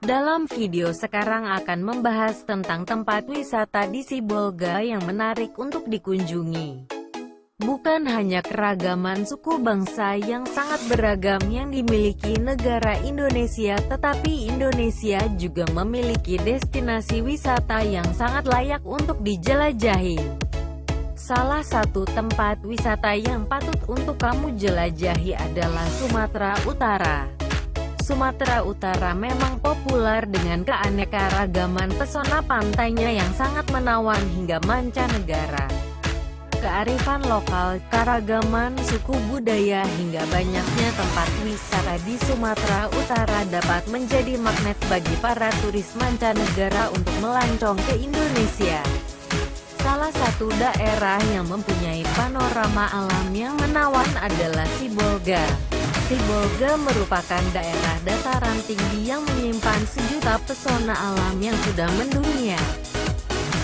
Dalam video sekarang akan membahas tentang tempat wisata di Sibolga yang menarik untuk dikunjungi. Bukan hanya keragaman suku bangsa yang sangat beragam yang dimiliki negara Indonesia, tetapi Indonesia juga memiliki destinasi wisata yang sangat layak untuk dijelajahi. Salah satu tempat wisata yang patut untuk kamu jelajahi adalah Sumatera Utara. Sumatera Utara memang populer dengan keanekaragaman pesona pantainya yang sangat menawan hingga mancanegara. Kearifan lokal, keragaman suku budaya hingga banyaknya tempat wisata di Sumatera Utara dapat menjadi magnet bagi para turis mancanegara untuk melancong ke Indonesia. Salah satu daerah yang mempunyai panorama alam yang menawan adalah Sibolga. Sibolga merupakan daerah dataran tinggi yang menyimpan sejuta pesona alam yang sudah mendunia.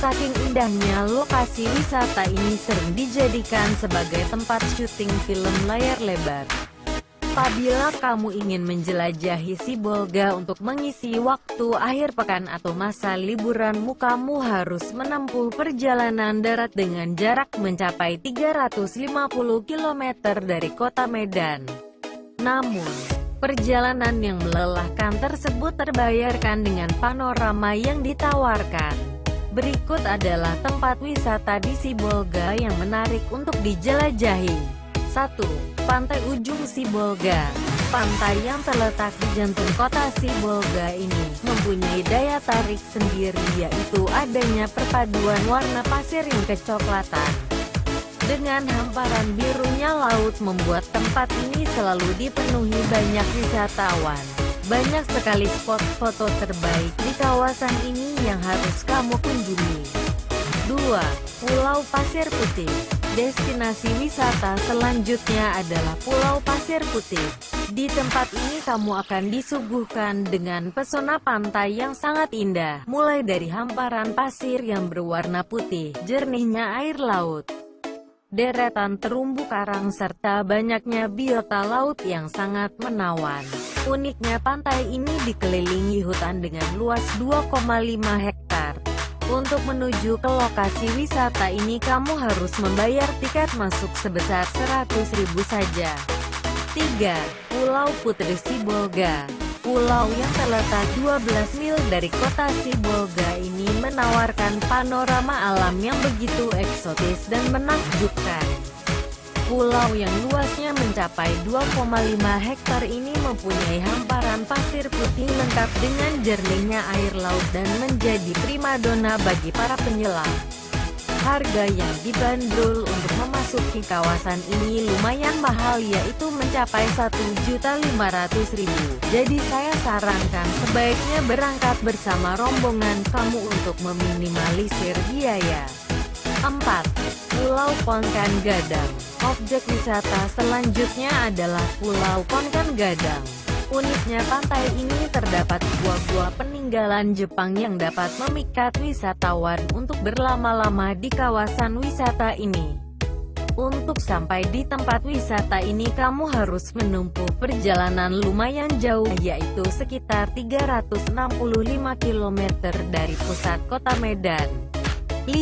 Saking indahnya lokasi wisata ini sering dijadikan sebagai tempat syuting film layar lebar. Apabila kamu ingin menjelajahi Sibolga untuk mengisi waktu akhir pekan atau masa liburanmu, kamu harus menempuh perjalanan darat dengan jarak mencapai 350 km dari kota Medan. Namun, perjalanan yang melelahkan tersebut terbayarkan dengan panorama yang ditawarkan. Berikut adalah tempat wisata di Sibolga yang menarik untuk dijelajahi. 1. Pantai Ujung Sibolga. Pantai yang terletak di jantung kota Sibolga ini mempunyai daya tarik sendiri, yaitu adanya perpaduan warna pasir yang kecoklatan dengan hamparan birunya laut membuat tempat ini selalu dipenuhi banyak wisatawan. Banyak sekali spot foto terbaik di kawasan ini yang harus kamu kunjungi. 2. Pulau Pasir Putih. Destinasi wisata selanjutnya adalah Pulau Pasir Putih. Di tempat ini kamu akan disuguhkan dengan pesona pantai yang sangat indah, mulai dari hamparan pasir yang berwarna putih, jernihnya air laut, deretan terumbu karang serta banyaknya biota laut yang sangat menawan. Uniknya pantai ini dikelilingi hutan dengan luas 2,5 hektar. Untuk menuju ke lokasi wisata ini kamu harus membayar tiket masuk sebesar 100.000 saja. 3. Pulau Putri Sibolga. Pulau yang terletak 12 mil dari kota Sibolga ini menawarkan panorama alam yang begitu eksotis dan menakjubkan. Pulau yang luasnya mencapai 2,5 hektar ini mempunyai hamparan pasir putih lengkap dengan jernihnya air laut dan menjadi primadona bagi para penyelam. Harga yang dibanderol untuk memasuki kawasan ini lumayan mahal, yaitu mencapai Rp1.500.000. Jadi saya sarankan sebaiknya berangkat bersama rombongan kamu untuk meminimalisir biaya. 4. Pulau Konkan Gadang. Objek wisata selanjutnya adalah Pulau Konkan Gadang. Uniknya pantai ini terdapat gua-gua peninggalan Jepang yang dapat memikat wisatawan untuk berlama-lama di kawasan wisata ini. Untuk sampai di tempat wisata ini kamu harus menempuh perjalanan lumayan jauh, yaitu sekitar 365 km dari pusat kota Medan. 5.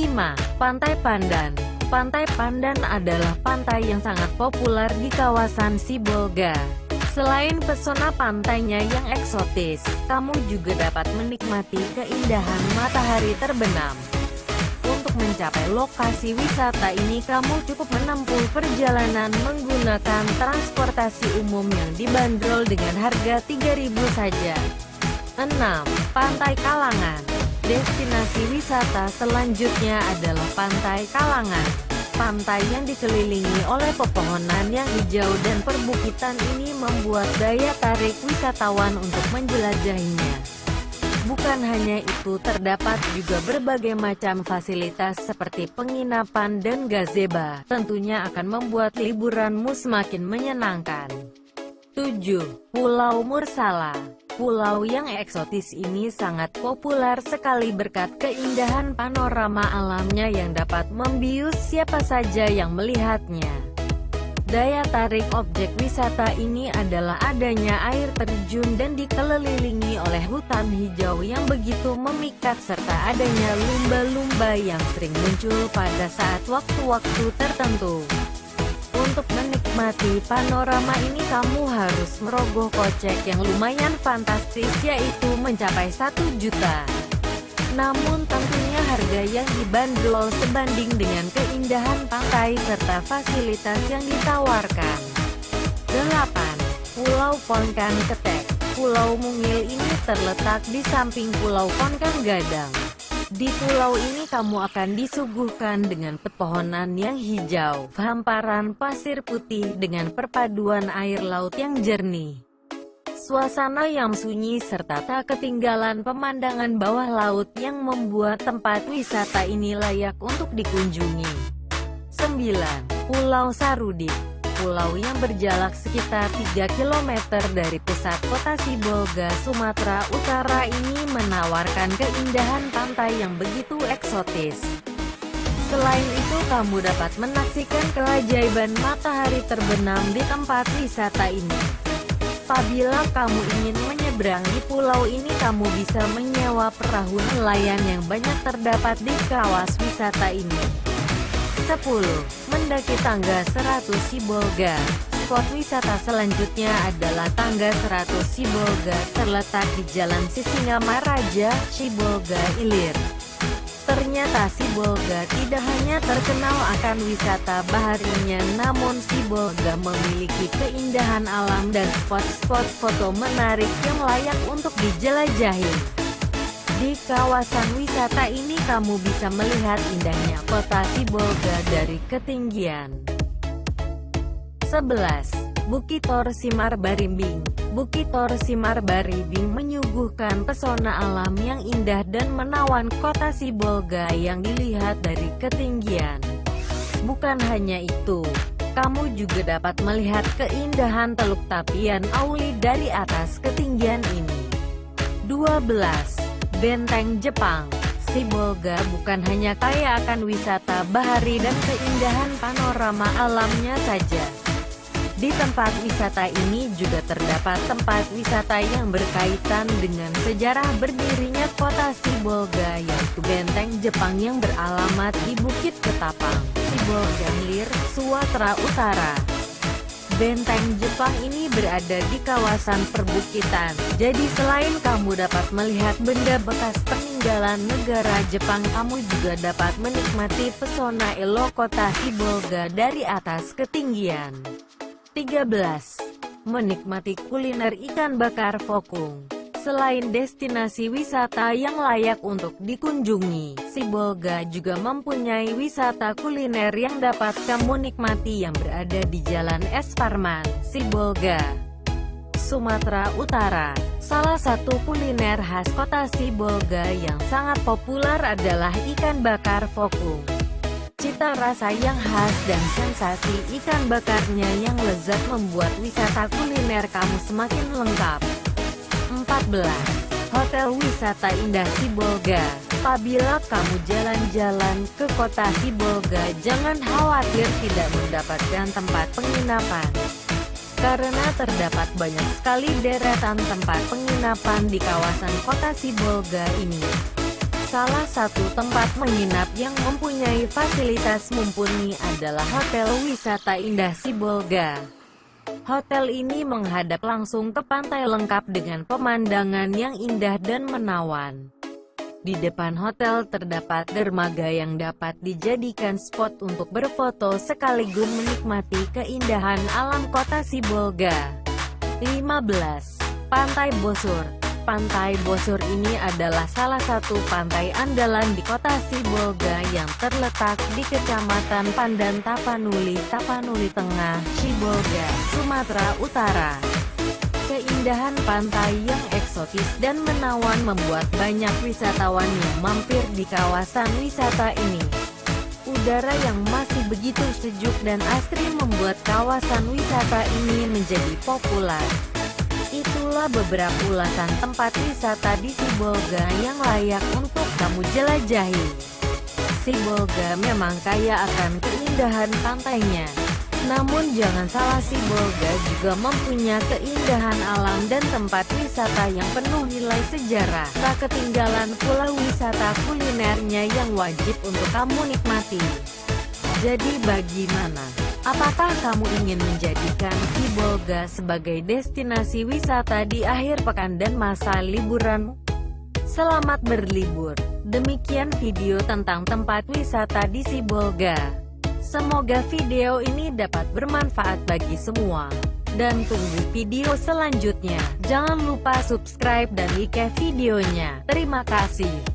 Pantai Pandan. Pantai Pandan adalah pantai yang sangat populer di kawasan Sibolga. Selain pesona pantainya yang eksotis, kamu juga dapat menikmati keindahan matahari terbenam. Untuk mencapai lokasi wisata ini kamu cukup menempuh perjalanan menggunakan transportasi umum yang dibanderol dengan harga Rp3.000 saja. 6. Pantai Kalangan. Destinasi wisata selanjutnya adalah Pantai Kalangan. Pantai yang dikelilingi oleh pepohonan yang hijau dan perbukitan ini membuat daya tarik wisatawan untuk menjelajahinya. Bukan hanya itu, terdapat juga berbagai macam fasilitas seperti penginapan dan gazebo. Tentunya akan membuat liburanmu semakin menyenangkan. 7. Pulau Mursala. Pulau yang eksotis ini sangat populer sekali berkat keindahan panorama alamnya yang dapat membius siapa saja yang melihatnya. Daya tarik objek wisata ini adalah adanya air terjun dan dikelilingi oleh hutan hijau yang begitu memikat serta adanya lumba-lumba yang sering muncul pada saat waktu-waktu tertentu. Untuk menikmati panorama ini kamu harus merogoh kocek yang lumayan fantastis, yaitu mencapai 1 juta. Namun tentunya harga yang dibanderol sebanding dengan keindahan pantai serta fasilitas yang ditawarkan. 8. Pulau Ponkan Ketek. Pulau Mungil ini terletak di samping Pulau Ponkan Gadang. Di pulau ini kamu akan disuguhkan dengan pepohonan yang hijau, hamparan pasir putih dengan perpaduan air laut yang jernih. Suasana yang sunyi serta tak ketinggalan pemandangan bawah laut yang membuat tempat wisata ini layak untuk dikunjungi. 9. Pulau Sarudip. Pulau yang berjarak sekitar 3 km dari pusat kota Sibolga, Sumatera Utara ini menawarkan keindahan pantai yang begitu eksotis. Selain itu kamu dapat menyaksikan keajaiban matahari terbenam di tempat wisata ini. Apabila kamu ingin menyeberangi pulau ini, kamu bisa menyewa perahu nelayan yang banyak terdapat di kawasan wisata ini. 10. Mendaki tangga 100 Sibolga. Spot wisata selanjutnya adalah tangga 100 Sibolga, terletak di Jalan Sisingamaraja, Sibolga Ilir. Ternyata Sibolga tidak hanya terkenal akan wisata baharinya, namun Sibolga memiliki keindahan alam dan spot-spot foto menarik yang layak untuk dijelajahi. Di kawasan wisata ini kamu bisa melihat indahnya kota Sibolga dari ketinggian. 11. Bukit Torsimar Barimbing. Bukit Torsimar Barimbing menyuguhkan pesona alam yang indah dan menawan kota Sibolga yang dilihat dari ketinggian. Bukan hanya itu, kamu juga dapat melihat keindahan Teluk Tapian Auli dari atas ketinggian ini. 12. Benteng Jepang. Sibolga bukan hanya kaya akan wisata bahari dan keindahan panorama alamnya saja. Di tempat wisata ini juga terdapat tempat wisata yang berkaitan dengan sejarah berdirinya kota Sibolga, yaitu Benteng Jepang yang beralamat di Bukit Ketapang, Sibolga Ilir, Sumatera Utara. Benteng Jepang ini berada di kawasan perbukitan, jadi selain kamu dapat melihat benda bekas peninggalan negara Jepang, kamu juga dapat menikmati pesona elok kota Sibolga dari atas ketinggian. 13. Menikmati kuliner ikan bakar Fokung. Selain destinasi wisata yang layak untuk dikunjungi, Sibolga juga mempunyai wisata kuliner yang dapat kamu nikmati yang berada di Jalan Es Parman, Sibolga, Sumatera Utara. Salah satu kuliner khas kota Sibolga yang sangat populer adalah ikan bakar Fokung. Cita rasa yang khas dan sensasi ikan bakarnya yang lezat membuat wisata kuliner kamu semakin lengkap. 14. Hotel Wisata Indah Sibolga. Apabila kamu jalan-jalan ke kota Sibolga, jangan khawatir tidak mendapatkan tempat penginapan, karena terdapat banyak sekali deretan tempat penginapan di kawasan kota Sibolga ini. Salah satu tempat menginap yang mempunyai fasilitas mumpuni adalah Hotel Wisata Indah Sibolga. Hotel ini menghadap langsung ke pantai lengkap dengan pemandangan yang indah dan menawan. Di depan hotel terdapat dermaga yang dapat dijadikan spot untuk berfoto sekaligus menikmati keindahan alam kota Sibolga. 15. Pantai Bosur. Pantai Bosur ini adalah salah satu pantai andalan di kota Sibolga yang terletak di Kecamatan Pandan Tapanuli, Tapanuli Tengah, Sibolga, Sumatera Utara. Keindahan pantai yang eksotis dan menawan membuat banyak wisatawan yang mampir di kawasan wisata ini. Udara yang masih begitu sejuk dan asri membuat kawasan wisata ini menjadi populer. Itulah beberapa ulasan tempat wisata di Sibolga yang layak untuk kamu jelajahi. Sibolga memang kaya akan keindahan pantainya, Namun jangan salah, Sibolga juga mempunyai keindahan alam dan tempat wisata yang penuh nilai sejarah. Tak ketinggalan pula wisata kulinernya yang wajib untuk kamu nikmati. Jadi bagaimana? Apakah kamu ingin menjadikan Sibolga sebagai destinasi wisata di akhir pekan dan masa liburanmu? Selamat berlibur. Demikian video tentang tempat wisata di Sibolga. Semoga video ini dapat bermanfaat bagi semua. Dan tunggu video selanjutnya. Jangan lupa subscribe dan like videonya. Terima kasih.